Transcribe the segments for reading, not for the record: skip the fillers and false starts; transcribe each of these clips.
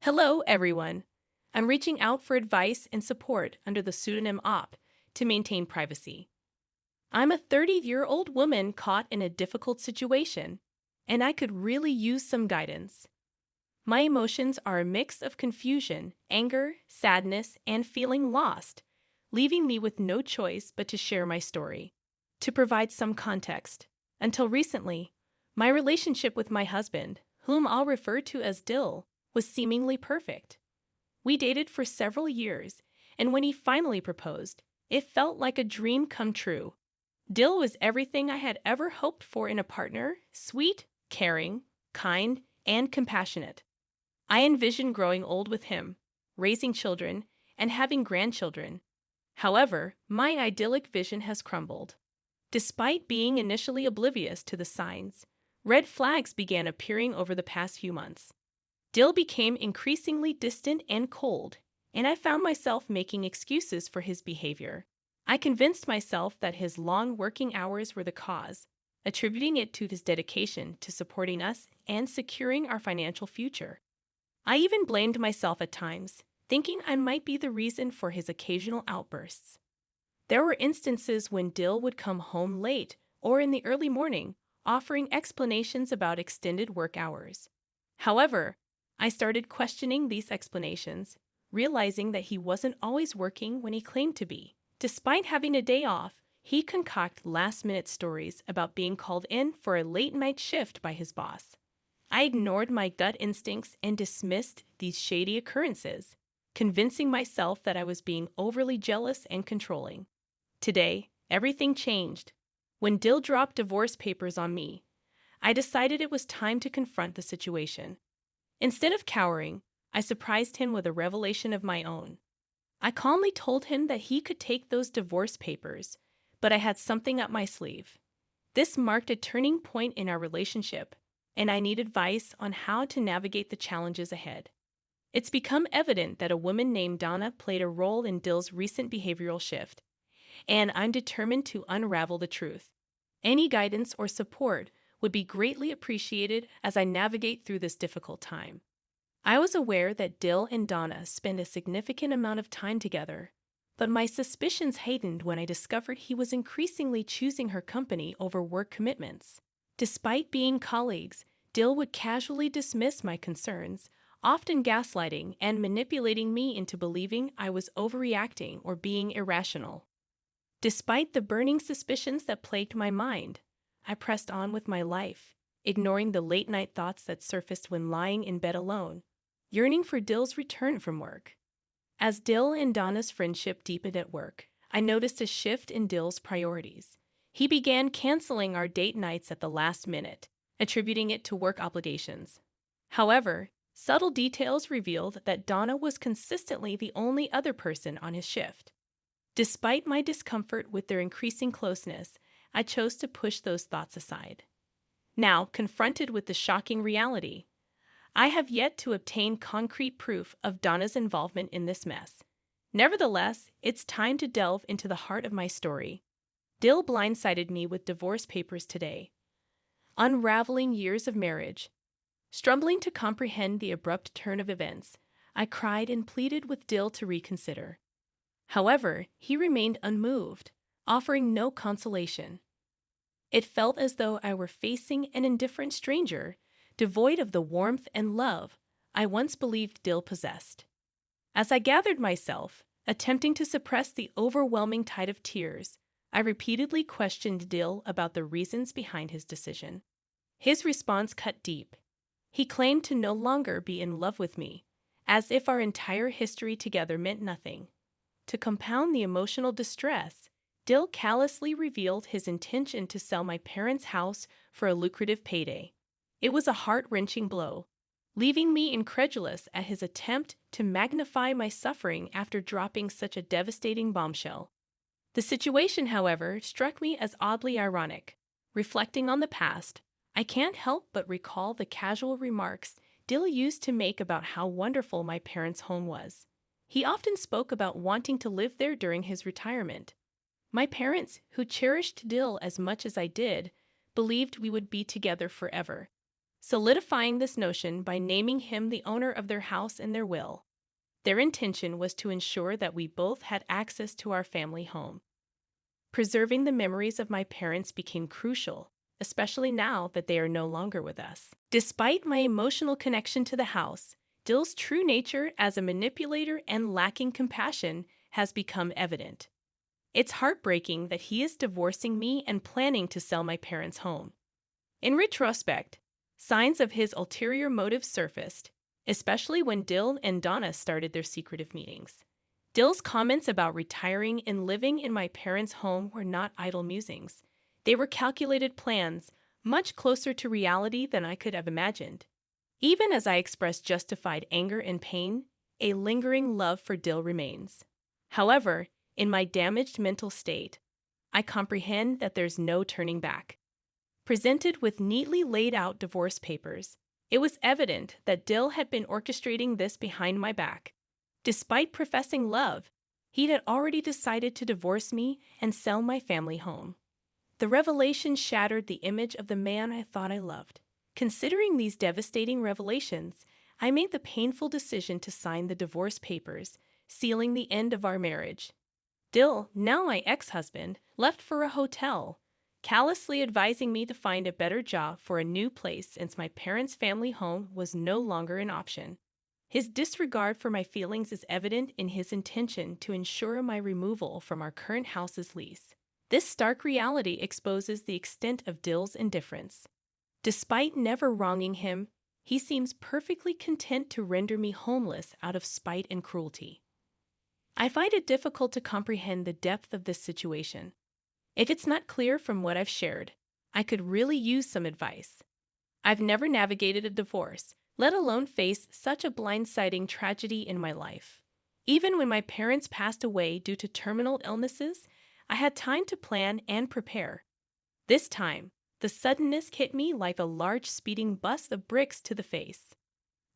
Hello, everyone. I'm reaching out for advice and support under the pseudonym OP to maintain privacy. I'm a 30-year-old woman caught in a difficult situation, and I could really use some guidance. My emotions are a mix of confusion, anger, sadness, and feeling lost, leaving me with no choice but to share my story. To provide some context, until recently, my relationship with my husband, whom I'll refer to as Dill, was seemingly perfect. We dated for several years, and when he finally proposed, it felt like a dream come true. Dill was everything I had ever hoped for in a partner: sweet, caring, kind, and compassionate. I envisioned growing old with him, raising children, and having grandchildren. However, my idyllic vision has crumbled. Despite being initially oblivious to the signs, red flags began appearing over the past few months. Dill became increasingly distant and cold, and I found myself making excuses for his behavior. I convinced myself that his long working hours were the cause, attributing it to his dedication to supporting us and securing our financial future. I even blamed myself at times, thinking I might be the reason for his occasional outbursts. There were instances when Dill would come home late or in the early morning, offering explanations about extended work hours. However, I started questioning these explanations, realizing that he wasn't always working when he claimed to be. Despite having a day off, he concocted last-minute stories about being called in for a late-night shift by his boss. I ignored my gut instincts and dismissed these shady occurrences, convincing myself that I was being overly jealous and controlling. Today, everything changed. When Dill dropped divorce papers on me, I decided it was time to confront the situation. Instead of cowering, I surprised him with a revelation of my own. I calmly told him that he could take those divorce papers, but I had something up my sleeve. This marked a turning point in our relationship, and I need advice on how to navigate the challenges ahead. It's become evident that a woman named Donna played a role in Dill's recent behavioral shift, and I'm determined to unravel the truth. Any guidance or support would be greatly appreciated as I navigate through this difficult time. I was aware that Dill and Donna spend a significant amount of time together, but my suspicions heightened when I discovered he was increasingly choosing her company over work commitments. Despite being colleagues, Dill would casually dismiss my concerns, often gaslighting and manipulating me into believing I was overreacting or being irrational. Despite the burning suspicions that plagued my mind, I pressed on with my life, ignoring the late-night thoughts that surfaced when lying in bed alone, yearning for Dill's return from work. As Dill and Donna's friendship deepened at work, I noticed a shift in Dill's priorities. He began canceling our date nights at the last minute, attributing it to work obligations. However, subtle details revealed that Donna was consistently the only other person on his shift. Despite my discomfort with their increasing closeness, I chose to push those thoughts aside. Now, confronted with the shocking reality, I have yet to obtain concrete proof of Donna's involvement in this mess. Nevertheless, it's time to delve into the heart of my story. Dill blindsided me with divorce papers today, unraveling years of marriage. Struggling to comprehend the abrupt turn of events, I cried and pleaded with Dill to reconsider. However, he remained unmoved, offering no consolation. It felt as though I were facing an indifferent stranger, devoid of the warmth and love I once believed Dill possessed. As I gathered myself, attempting to suppress the overwhelming tide of tears, I repeatedly questioned Dill about the reasons behind his decision. His response cut deep. He claimed to no longer be in love with me, as if our entire history together meant nothing. To compound the emotional distress, Dill callously revealed his intention to sell my parents' house for a lucrative payday. It was a heart-wrenching blow, leaving me incredulous at his attempt to magnify my suffering after dropping such a devastating bombshell. The situation, however, struck me as oddly ironic. Reflecting on the past, I can't help but recall the casual remarks Dill used to make about how wonderful my parents' home was. He often spoke about wanting to live there during his retirement. My parents, who cherished Dill as much as I did, believed we would be together forever. solidifying this notion by naming him the owner of their house in their will. Their intention was to ensure that we both had access to our family home. Preserving the memories of my parents became crucial, especially now that they are no longer with us. Despite my emotional connection to the house, Dill's true nature as a manipulator and lacking compassion has become evident. It's heartbreaking that he is divorcing me and planning to sell my parents' home. In retrospect, signs of his ulterior motives surfaced, especially when Dill and Donna started their secretive meetings. Dill's comments about retiring and living in my parents' home were not idle musings. They were calculated plans, much closer to reality than I could have imagined. Even as I expressed justified anger and pain, a lingering love for Dill remains. However, in my damaged mental state, I comprehend that there's no turning back. Presented with neatly laid out divorce papers, it was evident that Dill had been orchestrating this behind my back. Despite professing love, he had already decided to divorce me and sell my family home. The revelation shattered the image of the man I thought I loved. Considering these devastating revelations, I made the painful decision to sign the divorce papers, sealing the end of our marriage. Dill, now my ex-husband, left for a hotel, callously advising me to find a better job for a new place since my parents' family home was no longer an option. His disregard for my feelings is evident in his intention to ensure my removal from our current house's lease. This stark reality exposes the extent of Dill's indifference. Despite never wronging him, he seems perfectly content to render me homeless out of spite and cruelty. I find it difficult to comprehend the depth of this situation. If it's not clear from what I've shared, I could really use some advice. I've never navigated a divorce, let alone face such a blindsiding tragedy in my life. Even when my parents passed away due to terminal illnesses, I had time to plan and prepare. This time, the suddenness hit me like a large speeding bus of bricks to the face.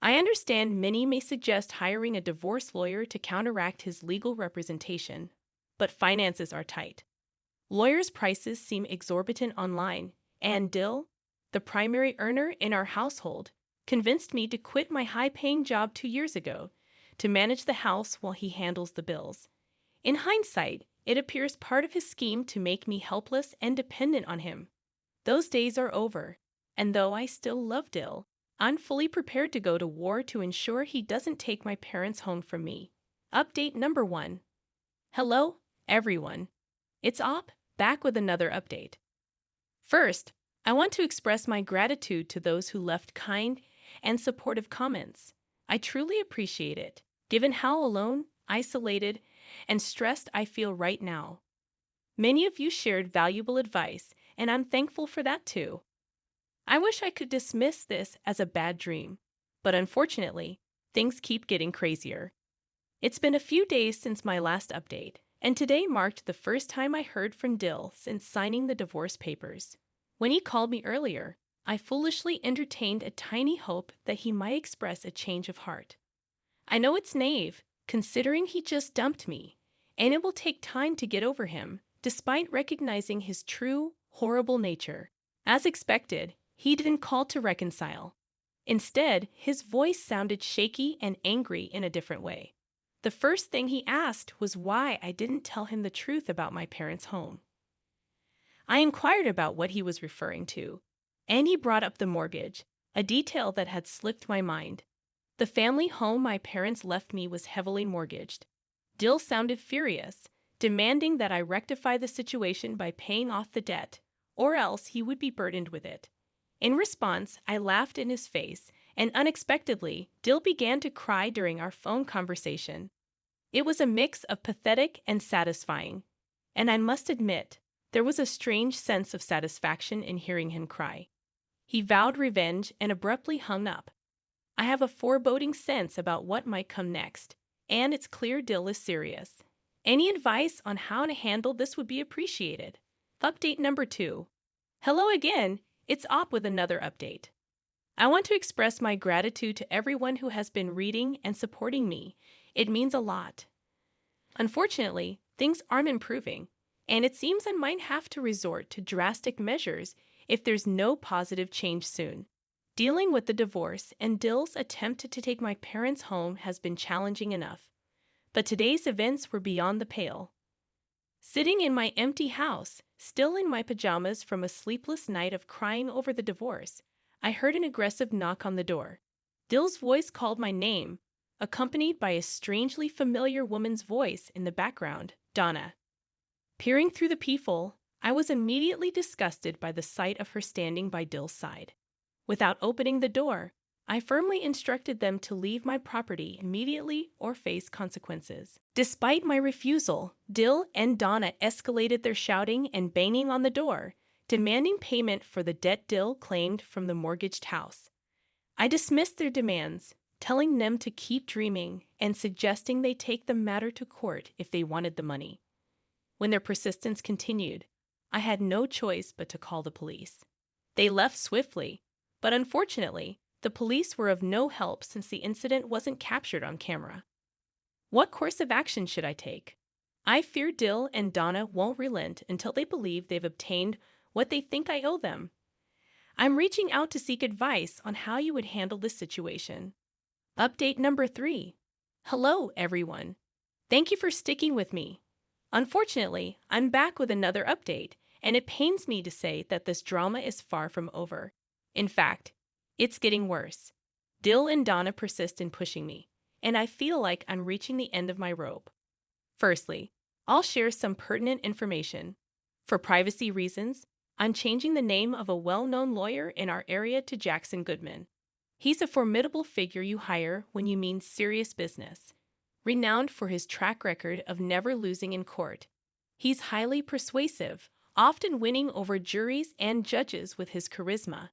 I understand many may suggest hiring a divorce lawyer to counteract his legal representation, but finances are tight. Lawyers' prices seem exorbitant online, and Dill, the primary earner in our household, convinced me to quit my high-paying job 2 years ago to manage the house while he handles the bills. In hindsight, it appears part of his scheme to make me helpless and dependent on him. Those days are over, and though I still love Dill, I'm fully prepared to go to war to ensure he doesn't take my parents' home from me. Update number 1. Hello, everyone. It's Op, back with another update. First, I want to express my gratitude to those who left kind and supportive comments. I truly appreciate it, given how alone, isolated, and stressed I feel right now. Many of you shared valuable advice, and I'm thankful for that too. I wish I could dismiss this as a bad dream, but unfortunately, things keep getting crazier. It's been a few days since my last update, and today marked the first time I heard from Dill since signing the divorce papers. When he called me earlier, I foolishly entertained a tiny hope that he might express a change of heart. I know it's naive, considering he just dumped me, and it will take time to get over him, despite recognizing his true, horrible nature. As expected, he didn't call to reconcile. Instead, his voice sounded shaky and angry in a different way. The first thing he asked was why I didn't tell him the truth about my parents' home. I inquired about what he was referring to, and he brought up the mortgage, a detail that had slipped my mind. The family home my parents left me was heavily mortgaged. Dill sounded furious, demanding that I rectify the situation by paying off the debt, or else he would be burdened with it. In response, I laughed in his face, and unexpectedly, Dill began to cry during our phone conversation. It was a mix of pathetic and satisfying, and I must admit, there was a strange sense of satisfaction in hearing him cry. He vowed revenge and abruptly hung up. I have a foreboding sense about what might come next, and it's clear Dill is serious. Any advice on how to handle this would be appreciated. Update number 2. Hello again, it's Op with another update. I want to express my gratitude to everyone who has been reading and supporting me. It means a lot. Unfortunately, things aren't improving, and it seems I might have to resort to drastic measures if there's no positive change soon. Dealing with the divorce and Dill's attempt to take my parents' home has been challenging enough, but today's events were beyond the pale. Sitting in my empty house, still in my pajamas from a sleepless night of crying over the divorce, I heard an aggressive knock on the door. Dill's voice called my name, accompanied by a strangely familiar woman's voice in the background, Donna. Peering through the peephole, I was immediately disgusted by the sight of her standing by Dill's side. Without opening the door, I firmly instructed them to leave my property immediately or face consequences. Despite my refusal, Dill and Donna escalated their shouting and banging on the door, demanding payment for the debt Dill claimed from the mortgaged house. I dismissed their demands, telling them to keep dreaming and suggesting they take the matter to court if they wanted the money. When their persistence continued, I had no choice but to call the police. They left swiftly, but unfortunately, the police were of no help since the incident wasn't captured on camera. What course of action should I take? I fear Dill and Donna won't relent until they believe they've obtained what they think I owe them. I'm reaching out to seek advice on how you would handle this situation. Update number 3. Hello, everyone. Thank you for sticking with me. Unfortunately, I'm back with another update, and it pains me to say that this drama is far from over. In fact, it's getting worse. Dill and Donna persist in pushing me, and I feel like I'm reaching the end of my rope. Firstly, I'll share some pertinent information. For privacy reasons, I'm changing the name of a well-known lawyer in our area to Jackson Goodman. He's a formidable figure you hire when you mean serious business. Renowned for his track record of never losing in court, he's highly persuasive, often winning over juries and judges with his charisma.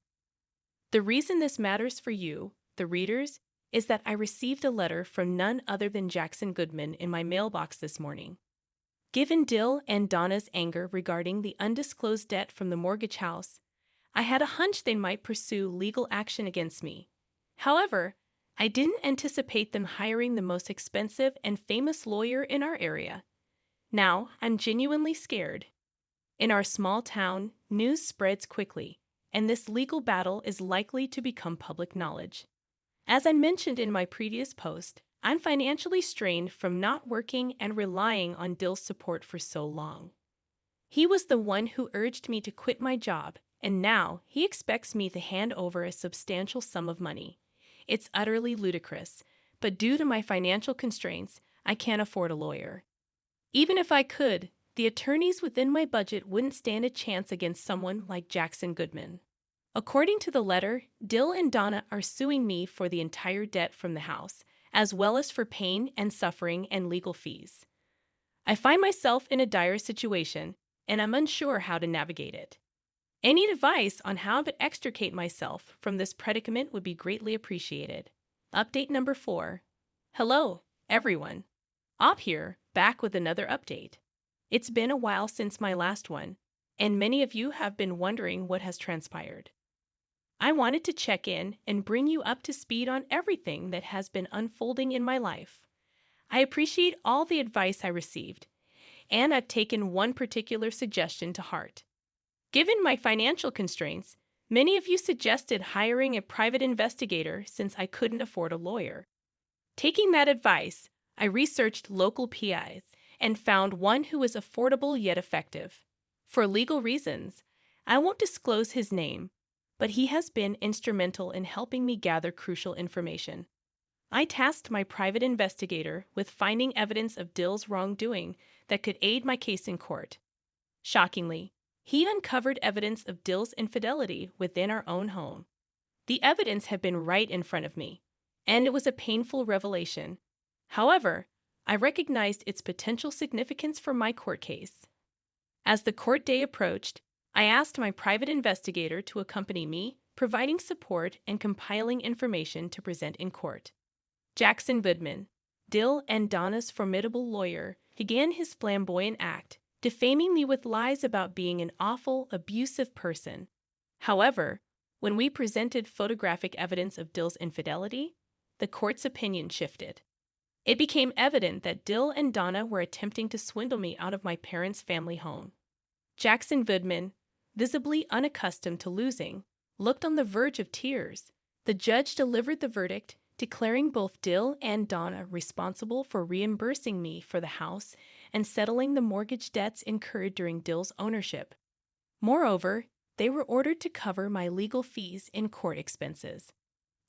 The reason this matters for you, the readers, is that I received a letter from none other than Jackson Goodman in my mailbox this morning. Given Dill and Donna's anger regarding the undisclosed debt from the mortgage house, I had a hunch they might pursue legal action against me. However, I didn't anticipate them hiring the most expensive and famous lawyer in our area. Now, I'm genuinely scared. In our small town, news spreads quickly, and this legal battle is likely to become public knowledge. As I mentioned in my previous post, I'm financially strained from not working and relying on Dill's support for so long. He was the one who urged me to quit my job, and now he expects me to hand over a substantial sum of money. It's utterly ludicrous, but due to my financial constraints, I can't afford a lawyer. Even if I could, the attorneys within my budget wouldn't stand a chance against someone like Jackson Goodman. According to the letter, Dill and Donna are suing me for the entire debt from the house, as well as for pain and suffering and legal fees. I find myself in a dire situation, and I'm unsure how to navigate it. Any advice on how to extricate myself from this predicament would be greatly appreciated. Update number 4. Hello, everyone. Op here, back with another update. It's been a while since my last one, and many of you have been wondering what has transpired. I wanted to check in and bring you up to speed on everything that has been unfolding in my life. I appreciate all the advice I received, and I've taken one particular suggestion to heart. Given my financial constraints, many of you suggested hiring a private investigator since I couldn't afford a lawyer. Taking that advice, I researched local PIs and found one who was affordable yet effective. For legal reasons, I won't disclose his name, but he has been instrumental in helping me gather crucial information. I tasked my private investigator with finding evidence of Dill's wrongdoing that could aid my case in court. Shockingly, he uncovered evidence of Dill's infidelity within our own home. The evidence had been right in front of me, and it was a painful revelation. However, I recognized its potential significance for my court case. As the court day approached, I asked my private investigator to accompany me, providing support and compiling information to present in court. Jackson Goodman, Dill and Donna's formidable lawyer, began his flamboyant act, defaming me with lies about being an awful, abusive person. However, when we presented photographic evidence of Dill's infidelity, the court's opinion shifted. It became evident that Dill and Donna were attempting to swindle me out of my parents' family home. Jackson Goodman, visibly unaccustomed to losing, looked on the verge of tears. The judge delivered the verdict, declaring both Dill and Donna responsible for reimbursing me for the house and settling the mortgage debts incurred during Dill's ownership. Moreover, they were ordered to cover my legal fees and court expenses.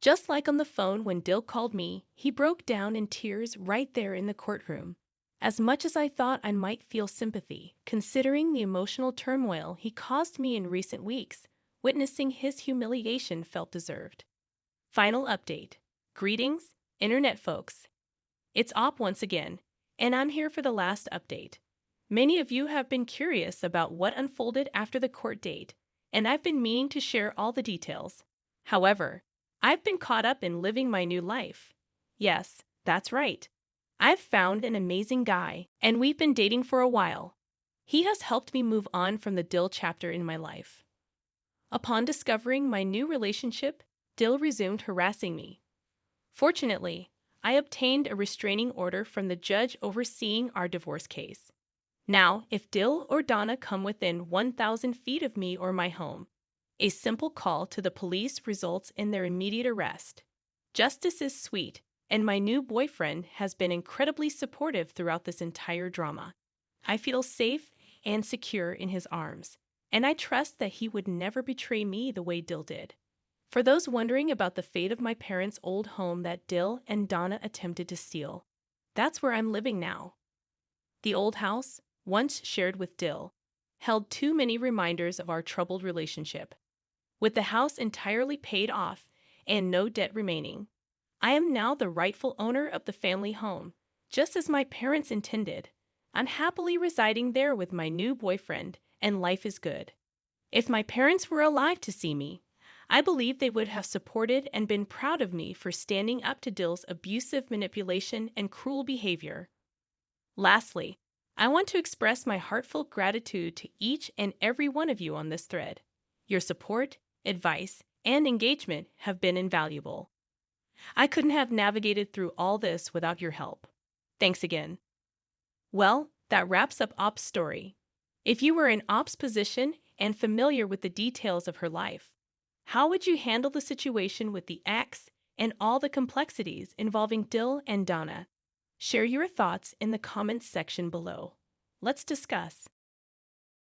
Just like on the phone when Dill called me, he broke down in tears right there in the courtroom. As much as I thought I might feel sympathy, considering the emotional turmoil he caused me in recent weeks, witnessing his humiliation felt deserved. Final update. Greetings, Internet folks. It's Op once again, and I'm here for the last update. Many of you have been curious about what unfolded after the court date, and I've been meaning to share all the details. However, I've been caught up in living my new life. Yes, that's right. I've found an amazing guy, and we've been dating for a while. He has helped me move on from the Dill chapter in my life. Upon discovering my new relationship, Dill resumed harassing me. Fortunately, I obtained a restraining order from the judge overseeing our divorce case. Now, if Dill or Donna come within 1,000 feet of me or my home, a simple call to the police results in their immediate arrest. Justice is sweet, and my new boyfriend has been incredibly supportive throughout this entire drama. I feel safe and secure in his arms, and I trust that he would never betray me the way Dill did. For those wondering about the fate of my parents' old home that Dill and Donna attempted to steal, that's where I'm living now. The old house, once shared with Dill, held too many reminders of our troubled relationship. With the house entirely paid off and no debt remaining, I am now the rightful owner of the family home, just as my parents intended. I'm happily residing there with my new boyfriend, and life is good. If my parents were alive to see me, I believe they would have supported and been proud of me for standing up to Dill's abusive manipulation and cruel behavior. Lastly, I want to express my heartfelt gratitude to each and every one of you on this thread. Your support, advice, and engagement have been invaluable. I couldn't have navigated through all this without your help. Thanks again. Well, that wraps up Op's story. If you were in Op's position and familiar with the details of her life, how would you handle the situation with the ex and all the complexities involving Dill and Donna? Share your thoughts in the comments section below. Let's discuss.